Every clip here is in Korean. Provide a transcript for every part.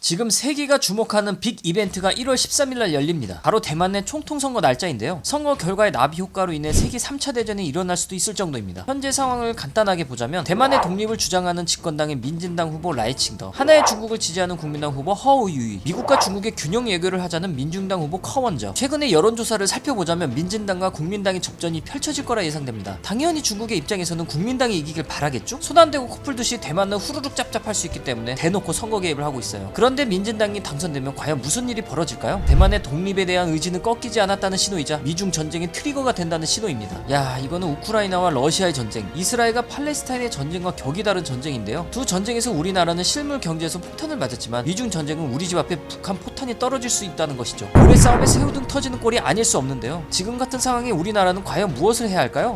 지금 세계가 주목하는 빅 이벤트가 1월 13일날 열립니다. 바로 대만 내 총통선거 날짜인데요. 선거 결과의 나비 효과로 인해 세계 3차 대전이 일어날 수도 있을 정도입니다. 현재 상황을 간단하게 보자면 대만의 독립을 주장하는 집권당의 민진당 후보 라이칭더, 하나의 중국을 지지하는 국민당 후보 허우유이, 미국과 중국의 균형 외교를 하자는 민중당 후보 커원저. 최근의 여론조사를 살펴보자면 민진당과 국민당의 접전이 펼쳐질 거라 예상됩니다. 당연히 중국의 입장에서는 국민당이 이기길 바라겠죠? 손 안 대고 코풀 듯이 대만은 후루룩 짭짭할 수 있기 때문에 대놓고 선거 개입을 하고 있어요. 그런데 민진당이 당선되면 과연 무슨 일이 벌어질까요? 대만의 독립에 대한 의지는 꺾이지 않았다는 신호이자 미중 전쟁의 트리거가 된다는 신호입니다. 야, 이거는 우크라이나와 러시아의 전쟁, 이스라엘과 팔레스타인의 전쟁과 격이 다른 전쟁인데요. 두 전쟁에서 우리나라는 실물 경제에서 폭탄을 맞았지만 미중 전쟁은 우리 집 앞에 북한 포탄이 떨어질 수 있다는 것이죠. 고래 싸움에 새우등 터지는 꼴이 아닐 수 없는데요. 지금 같은 상황에 우리나라는 과연 무엇을 해야 할까요?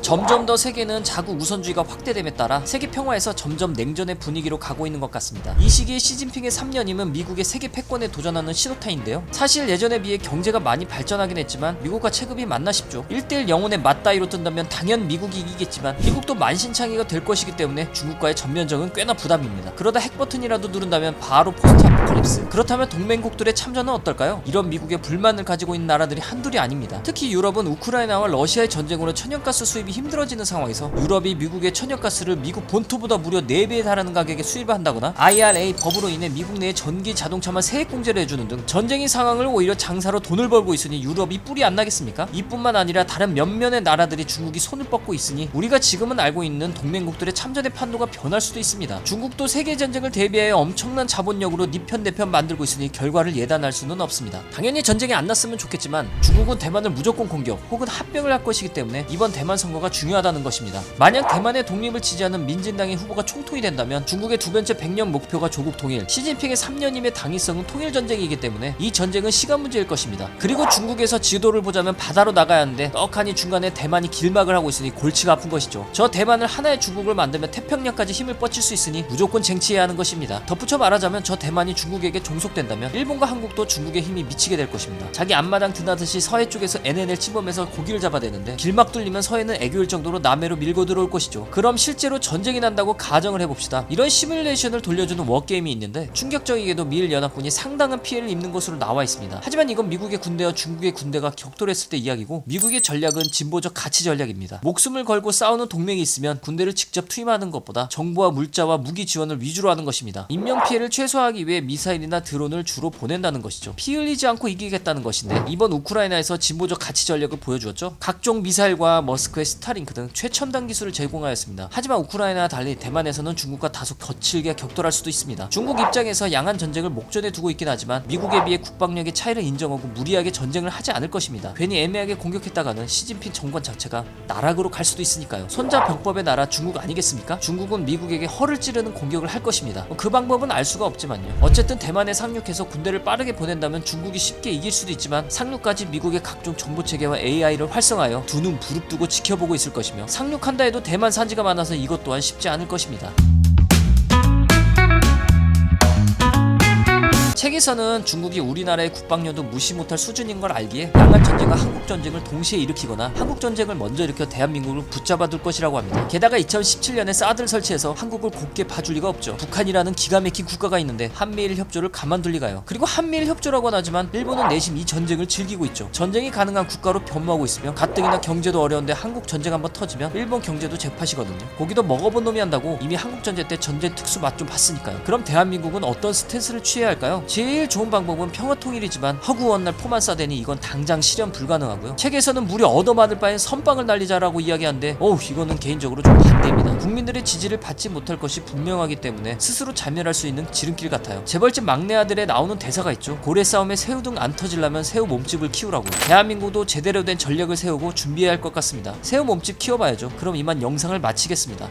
점점 더 세계는 자국 우선주의가 확대됨에 따라 세계 평화에서 점점 냉전의 분위기로 가고 있는 것 같습니다. 이 시기에 시진핑의 3년임은 미국의 세계 패권에 도전하는 신호탄인데요. 사실 예전에 비해 경제가 많이 발전하긴 했지만 미국과 체급이 맞나 싶죠. 1대1 영혼의 맞다이로 뜬다면 당연 미국이 이기겠지만 미국도 만신창이가 될 것이기 때문에 중국과의 전면전은 꽤나 부담입니다. 그러다 핵버튼이라도 누른다면 바로 포스트 아포칼립스. 그렇다면 동맹국들의 참전은 어떨까요? 이런 미국의 불만을 가지고 있는 나라들이 한둘이 아닙니다. 특히 유럽은 우크라이나와 러시아의 전쟁으로 천연가스 수입이 힘들어지는 상황에서 유럽이 미국의 천연가스를 미국 본토보다 무려 4배에 달하는 가격에 수입을 한다거나 IRA 법으로 인해 미국 내에 전기 자동차만 세액공제를 해주는 등 전쟁의 상황을 오히려 장사로 돈을 벌고 있으니 유럽이 뿔이 안 나겠습니까? 이뿐만 아니라 다른 몇몇의 나라들이 중국이 손을 뻗고 있으니 우리가 지금은 알고 있는 동맹국들의 참전의 판도가 변할 수도 있습니다. 중국도 세계전쟁을 대비하여 엄청난 자본력으로 니편 내편 만들고 있으니 결과를 예단할 수는 없습니다. 당연히 전쟁이 안 났으면 좋겠지만 중국은 대만을 무조건 공격 혹은 합병을 할 것이기 때문에 이번 대만 선거가 중요하다는 것입니다. 만약 대만의 독립을 지지하는 민진당의 후보가 총통이 된다면 중국의 두 번째 100년 목표가 조국 통일, 시진핑의 3년임의 당위성은 통일전쟁이기 때문에 이 전쟁은 시간 문제일 것입니다. 그리고 중국에서 지도를 보자면 바다로 나가야 하는데 떡하니 중간에 대만이 길막을 하고 있으니 골치가 아픈 것이죠. 저 대만을 하나의 중국을 만들면 태평양까지 힘을 뻗칠 수 있으니 무조건 쟁취해야 하는 것입니다. 덧붙여 말하자면 저 대만이 중국에게 종속된다면 일본과 한국도 중국의 힘이 미치게 될 것입니다. 자기 앞마당 드나듯이 서해 쪽에서 NNL 침범해서 고기를 잡아대는데 길막 뚫리면 서해는 애교일 정도로 남해로 밀고 들어올 것이죠. 그럼 실제로 전쟁이 난다고 가정을 해봅시다. 이런 시뮬레이션을 돌려주는 워게임이 있는데 충격적이게도 미일 연합군이 상당한 피해를 입는 것으로 나와 있습니다. 하지만 이건 미국의 군대와 중국의 군대가 격돌했을 때 이야기고 미국의 전략은 진보적 가치 전략입니다. 목숨을 걸고 싸우는 동맹이 있으면 군대를 직접 투입하는 것보다 정보와 물자와 무기 지원을 위주로 하는 것입니다. 인명 피해를 최소화하기 위해 미사일이나 드론을 주로 보낸다는 것이죠. 피 흘리지 않고 이기겠다는 것인데 이번 우크라이나에서 진보적 가치 전략을 보여주었죠. 각종 미사일과 머스크의 스타링크 등 최첨단 기술을 제공하였습니다. 하지만 우크라이나와 달리 대만에서는 중국과 다소 거칠게 격돌할 수도 있습니다. 중국 입장에서 양안 전쟁을 목전에 두고 있긴 하지만 미국에 비해 국방력의 차이를 인정하고 무리하게 전쟁을 하지 않을 것입니다. 괜히 애매하게 공격했다가는 시진핑 정권 자체가 나락으로 갈 수도 있으니까요. 손자 병법의 나라 중국 아니겠습니까? 중국은 미국에게 허를 찌르는 공격을 할 것입니다. 그 방법은 알 수가 없지만요. 어쨌든 대만에 상륙해서 군대를 빠르게 보낸다면 중국이 쉽게 이길 수도 있지만 상륙까지 미국의 각종 정보체계와 AI를 활성화하여 두 눈 부릅뜨고 지켜보고 있을 것이며 상륙한다 해도 대만 산지가 많아서 이것 또한 쉽지 않을 것입니다. 책에서는 중국이 우리나라의 국방력도 무시 못할 수준인 걸 알기에 양안 전쟁과 한국 전쟁을 동시에 일으키거나 한국 전쟁을 먼저 일으켜 대한민국을 붙잡아둘 것이라고 합니다. 게다가 2017년에 사드를 설치해서 한국을 곱게 봐줄 리가 없죠. 북한이라는 기가 막힌 국가가 있는데 한미일 협조를 가만둘 리가요. 그리고 한미일 협조라고는 하지만 일본은 내심 이 전쟁을 즐기고 있죠. 전쟁이 가능한 국가로 변모하고 있으며 가뜩이나 경제도 어려운데 한국 전쟁 한번 터지면 일본 경제도 재팟이거든요. 고기도 먹어본 놈이 한다고 이미 한국 전쟁 때 전쟁 특수 맛 좀 봤으니까요. 그럼 대한민국은 어떤 스탠스를 취해야 할까요? 제일 좋은 방법은 평화통일이지만 허구한 날 포만 싸대니 이건 당장 실현 불가능하고요. 책에서는 무려 얻어맞을 바엔 선빵을 날리자라고 이야기하는데 이거는 개인적으로 좀 반대입니다. 국민들의 지지를 받지 못할 것이 분명하기 때문에 스스로 자멸할 수 있는 지름길 같아요. 재벌집 막내 아들에 나오는 대사가 있죠. 고래 싸움에 새우등 안 터지려면 새우 몸집을 키우라고. 대한민국도 제대로 된 전략을 세우고 준비해야 할 것 같습니다. 새우 몸집 키워봐야죠. 그럼 이만 영상을 마치겠습니다.